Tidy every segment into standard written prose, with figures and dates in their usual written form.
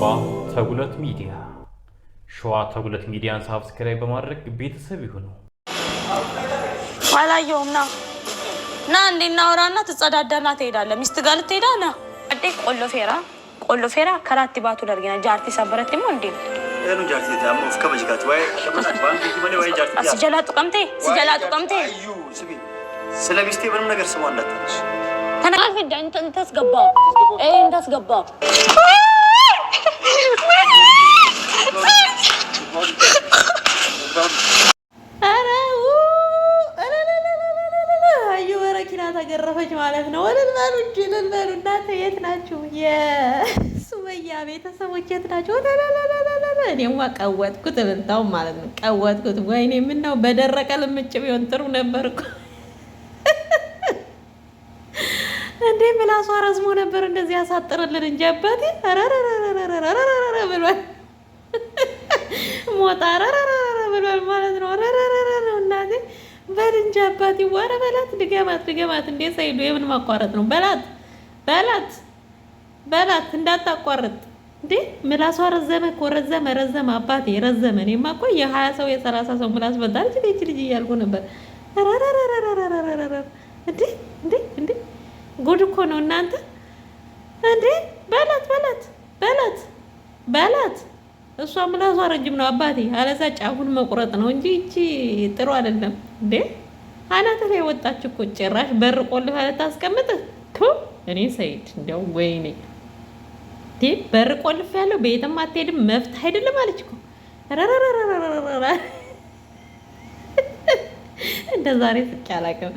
አባ ተጉለት ሚዲያ ሸዋ ተጉለት ሚዲያን ሳብስክራይብ በማድረግ ቤተሰብ ይሁኑ። አላየውም ና እንዴ እናወራና ትጸዳዳና ትሄዳለህ። ሚስት ጋር ልትሄዳ ና አዴ ቆሎ ፌራ ከራቲ ባቱ ለርገና ጃርቲ ሰበረት ሞ እንዴ እኑ ጃርቲ ታሞ ፍከበጅጋት ወይ ባንክ ይመኔ ወይ ጃርቲ ሲጀላጡ ቀምቴ አዩ ስቢ ስለ ሚስቴ ምንም ነገር ስሟ እንዳትነሽ ተናልፈ እንታስገባው አዩ በረኪና ተገረፈች ማለት ነው። ወለልበሉ እንጂ ለልበሉ እናንተ የት ናችሁ? የሱመያ ቤተሰቦች የት ናችሁ? እኔማ ቀወጥኩት ልንታው ማለት ነው። ቀወጥኩት ወይኔ ምነው በደረቀ ልምጭ ቢሆን ጥሩ ነበር እኮ እንዴ ምላሷ ረዝሞ ነበር እንደዚህ ያሳጥርልን እንጂ አባቴ ብሏል። ሞጣ ብሏል ማለት ነው። እናቴ በል እንጂ አባቴ ወረ በላት ድገማት እንዴ ሰይዱ የምን ማቋረጥ ነው? በላት እንዳታቋርጥ እንዴ ምላሷ ረዘመ እኮ ረዘመ አባቴ ረዘመ። እኔማ እኮ የ20 ሰው የ30 ሰው ምላስ በልታለች ልጅ እያልኩ ነበር። እንዴ ጉድ እኮ ነው እናንተ እንዴ በላት እሷ ምላሷ ረጅም ነው አባቴ። አለዛ ጫፉን መቁረጥ ነው እንጂ እቺ ጥሩ አይደለም እንዴ። አናተ ላይ ወጣች እኮ ጭራሽ በር ቆልፋ ልታስቀምጥ እኔ ሰይድ እንደው ወይኔ በር ቆልፍ ያለው ቤትም አትሄድም መፍትሄ አይደለም አለች እኮ እንደ ዛሬ ስቄ አላውቅም።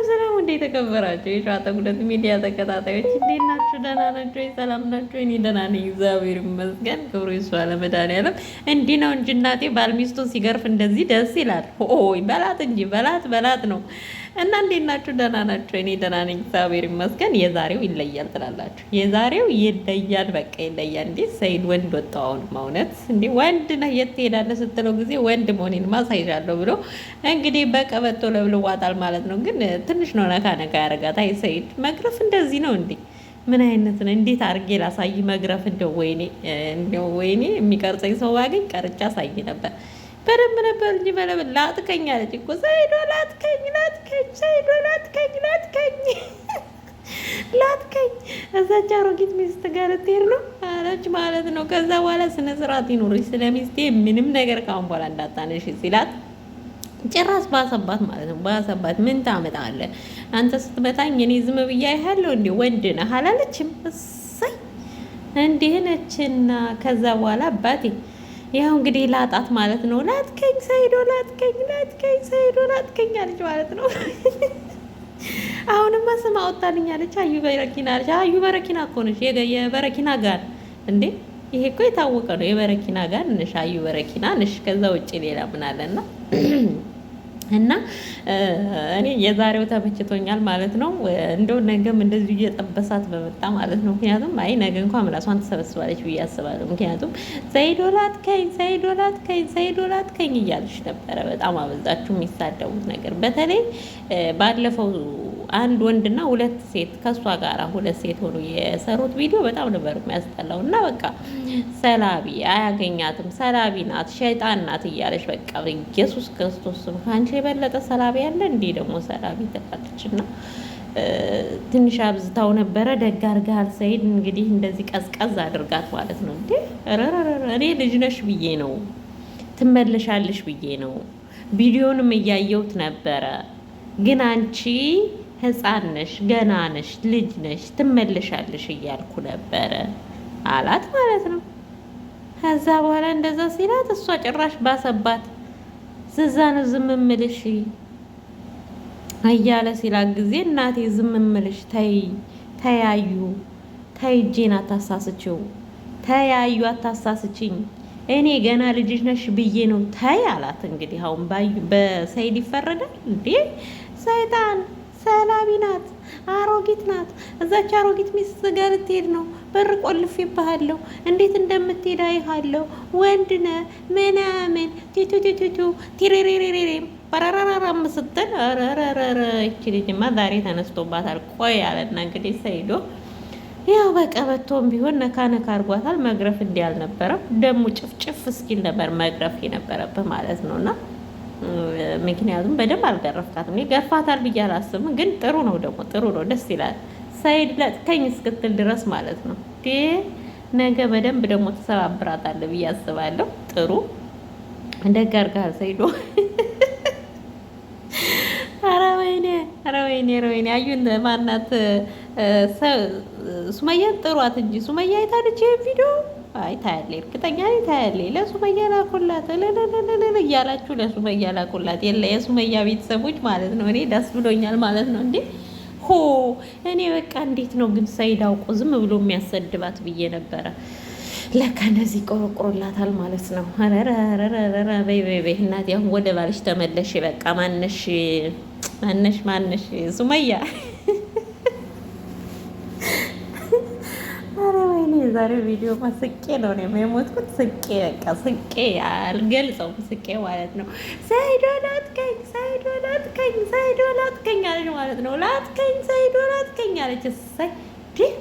ሰላም እንዴት ተከበራችሁ የሸዋ ተጉለት ሚዲያ ተከታታዮች እንዴት ናችሁ? ደህና ናችሁ? ሰላም ናችሁ? እኔ ደህና ነኝ እግዚአብሔር ይመስገን። ክብሩ ይስፋ ለመድኃኒዓለም። እንዲህ ነው እንጂ እናቴ ባል ሚስቱን ሲገርፍ እንደዚህ ደስ ይላል። ኦይ በላት እንጂ በላት ነው። እና እንዴት ናችሁ? ደህና ናችሁ? እኔ ደህና ነኝ እግዚአብሔር ይመስገን። የዛሬው ይለያል ትላላችሁ። የዛሬው ይለያል፣ በቃ ይለያል። እንዴ ሰይድ ወንድ ወጣው አሁን ማለት እንዴ ወንድ ነህ የት ትሄዳለህ ስትለው ጊዜ ወንድ መሆኔን ማሳይሻለሁ ብሎ እንግዲህ በቀበቶ ለብልዋታል ማለት ነው። ግን ትንሽ ነው ነካ ያረጋት። አይ ሰይድ መግረፍ እንደዚህ ነው እንዴ? ምን አይነት ነው? እንዴት አድርጌ ላሳይ መግረፍ? እንደው ወይኔ የሚቀርጸኝ ሰው ባገኝ ቀርጫ ሳይ ነበር። በደንብ ነበር እንጂ በለበል ላጥከኝ አለች እኮ ሰይዶ ላጥከኝ ሰይዶ ላጥከኝ እዛች አሮጊት ሚስት ጋር ልትሄድ ነው አለች ማለት ነው። ከዛ በኋላ ስነ ስርዓት ይኑርሽ ስለ ሚስቴ ምንም ነገር ካሁን በኋላ እንዳታነሽ ሲላት ጭራስ ባሰባት ማለት ነው። ባሰባት ምን ታመጣለህ አንተ ስትመታኝ እኔ ዝም ብዬ አይሃለሁ እንዴ ወንድ ነህ አላለችም። እሰይ እንዲህ ነችና ከዛ በኋላ አባቴ ያው እንግዲህ ላጣት ማለት ነው። ላጥከኝ ሰይዶ ላጥከኝ አለች ማለት ነው። አሁንማ ስም አወጣልኛለች አዩ በረኪና አለች። አዩ በረኪና እኮ ነሽ የበረኪና ጋር እንዴ ይሄ እኮ የታወቀ ነው። የበረኪና ጋር ነሽ አዩ በረኪና ነሽ። ከዛ ውጪ ሌላ ምን አለና እና እኔ የዛሬው ተመችቶኛል ማለት ነው። እንደው ነገም እንደዚሁ እየጠበሳት በመጣ ማለት ነው። ምክንያቱም አይ ነገ እንኳን ምላሷን ተሰበስባለች ብዬ አስባለሁ። ምክንያቱም ሰይዶ ላጥከኝ እያለች ነበረ። በጣም አበዛችሁ የሚሳደቡት ነገር። በተለይ ባለፈው አንድ ወንድና ሁለት ሴት ከሷ ጋር ሁለት ሴት ሆኖ የሰሩት ቪዲዮ በጣም ነበር የሚያስጠላው። እና በቃ ሰላቢ አያገኛትም፣ ሰላቢ ናት፣ ሸይጣን ናት እያለች በቃ ኢየሱስ ክርስቶስ ከአንቺ የበለጠ ሰላቢ ያለ እንዴ ደግሞ ሰላቢ ተቃለች። እና ትንሽ አብዝታው ነበረ። ደግ አድርገሃል ሰይድ። እንግዲህ እንደዚህ ቀዝቀዝ አድርጋት ማለት ነው። እንዴ እኔ ልጅ ነሽ ብዬ ነው ትመለሻለሽ ብዬ ነው ቪዲዮንም እያየሁት ነበረ። ግን አንቺ ህፃን ነሽ፣ ገና ነሽ፣ ልጅ ነሽ፣ ትመለሻለሽ እያልኩ ነበረ አላት ማለት ነው። ከዛ በኋላ እንደዛ ሲላት እሷ ጭራሽ ባሰባት። ዝዛ ነው ዝም እምልሽ እያለ ሲላት ጊዜ እናቴ ዝም እምልሽ ተያዩ እጄን አታሳስችው፣ ተያዩ አታሳስችኝ፣ እኔ ገና ልጅ ነሽ ብዬ ነው ተይ አላት። እንግዲህ አሁን በሰይድ ይፈረዳል እንዴ? ሰይጣን ሰላቢ ናት፣ አሮጊት ናት። እዛች አሮጊት ሚስት ጋር ልትሄድ ነው። በር ቆልፌብሃለሁ፣ እንዴት እንደምትሄድ አይሃለሁ። ወንድ ነህ ምናምን ቲቱቲቱቱ ቲሬሬሬሬም በራራራም ስትል ረረረረ ይቺ ልጅማ ዛሬ ተነስቶባታል። ቆይ አለና እንግዲህ ሰይዶ ያው በቀበቶም ቢሆን ነካ ነካ አርጓታል። መግረፍ እንዲህ አልነበረም። ደግሞ ጭፍጭፍ እስኪል ነበር መግረፍ የነበረብህ ማለት ነው። እና ምክንያቱም በደንብ አልገረፍካትም። እኔ ገርፋታል ብዬ አላስብም፣ ግን ጥሩ ነው፣ ደግሞ ጥሩ ነው፣ ደስ ይላል። ሰይድ ለጥከኝ እስክትል ድረስ ማለት ነው። ነገ በደንብ ደግሞ ተሰባብራታለህ ብዬ አስባለሁ። ጥሩ ደግ አድርገሃል ሰይዶ። ኧረ ወይኔ ኧረ ወይኔ ኧረ ወይኔ አዩን ማናት ሱመያን ጥሯት እንጂ ሱመያ አይታለች ይሄን ቪዲዮ። አይ ታያለች፣ እርግጠኛ ነኝ ታያለች። ለሱመያ ላኩላት እያላችሁ ለሱመያ ላኩላት። የለ የሱመያ ቤተሰቦች ማለት ነው። እኔ ደስ ብሎኛል ማለት ነው። እንዴ ሆ እኔ በቃ እንዴት ነው ግን ሰይድ አውቆ ዝም ብሎ የሚያሰድባት ብዬ ነበረ። ለካ እንደዚህ ቆርቆሮላታል ማለት ነው። ረረረረረ በይ በይ በይ እናቴ አሁን ወደ ባልሽ ተመለሽ። በቃ ማነሽ ሱመያ። አረ ወይኔ የዛሬው ቪዲዮ ስቄ ነው የሞትኩት። ስቄ በቃ ስቄ አልገልጸውም። ስቄ ማለት ነው። ሰይዶ ላትከኝ አለች ማለት ነው። ላትከኝ ሰይዶ ላትከኝ አለች። እሰይ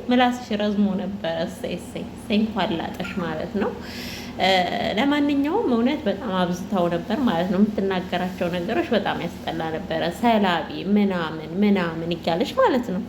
ምላስሽ ረዝሞ ነበረ። እሰይ እንኳን ላጠሽ ማለት ነው። ለማንኛውም እውነት በጣም አብዝታው ነበር ማለት ነው። የምትናገራቸው ነገሮች በጣም ያስጠላ ነበረ። ሰላቢ ምናምን እያለች ማለት ነው።